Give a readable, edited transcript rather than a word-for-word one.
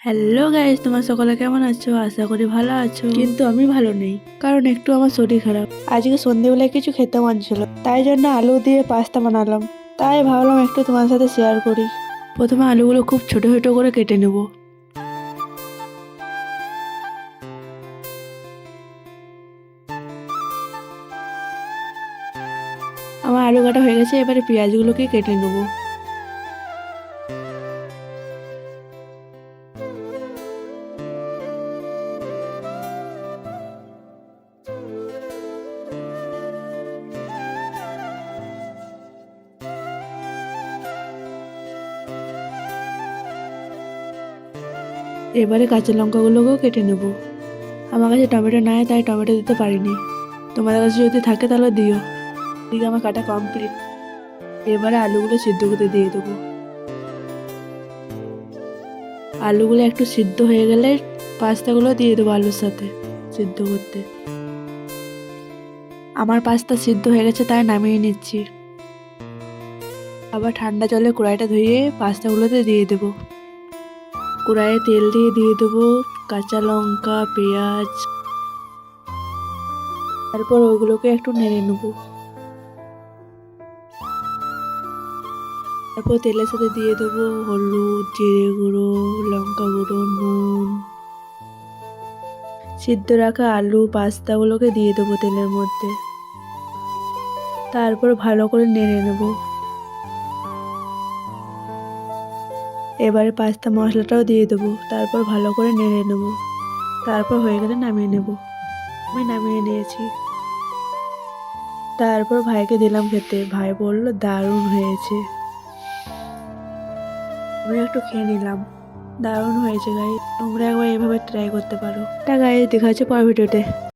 Hello guys, তোমার সকলে কেমন আছো? আশা করি ভালো আছো, কিন্তু আমি ভালো নেই, কারণ একটু আমার শরীর খারাপ। আজকে সন্ধ্যেবেলায় কিছু খেতে মন ছিল, তাই জন্য আলু দিয়ে পাস্তা বানালাম। তাই ভাবলাম একটু তোমার সাথে শেয়ার করি। প্রথমে আলুগুলো খুব ছোট ছোট করে কেটে নেব। আমার আলু কাটা হয়ে গেছে, এবারে পেঁয়াজগুলোকে কেটে নেব। এবারে কাঁচা লঙ্কাগুলোকেও কেটে নেব। আমার কাছে টমেটো নাই, তাই টমেটো দিতে পারিনি। তোমাদের কাছে যদি থাকে তাহলে দিও। এদিকে আমার কাটা কমপ্লিট। এবারে আলুগুলো সিদ্ধ করতে দিয়ে দেবো। আলুগুলো একটু সিদ্ধ হয়ে গেলে পাস্তাগুলো দিয়ে দেবো আলুর সাথে সিদ্ধ করতে। আমার পাস্তা সিদ্ধ হয়ে গেছে, তাই নামিয়ে নিচ্ছি। আবার ঠান্ডা জলে কড়াইটা ধুয়ে পাস্তাগুলোতে দিয়ে দেবো। কড়াইয়ে তেল দিয়ে দেবো কাঁচা লঙ্কা, পেঁয়াজ। তারপর ওগুলোকে একটু নেড়ে নেবো। তারপর তেলের সাথে দিয়ে দেবো হলুদ, জিরে গুঁড়ো, লঙ্কা গুঁড়ো, নুন। সিদ্ধ রাখা আলু পাস্তাগুলোকে দিয়ে দেবো তেলের মধ্যে। তারপর ভালো করে নেড়ে নেব। এবারে পাস্তা মশলাটাও দিয়ে দেবো, তারপর ভালো করে নেড়ে নেব। তারপর হয়ে গেলে নামিয়ে নেব। আমি নামিয়ে নিয়েছি। তারপর ভাইকে দিলাম খেতে। ভাই বলল দারুণ হয়েছে। আমি একটু খেয়ে নিলাম। দারুণ হয়েছে গাইস, তোমরা একবার এভাবে ট্রাই করতে পারো। তা গাইস, দেখা হচ্ছে পরের ভিডিওতে।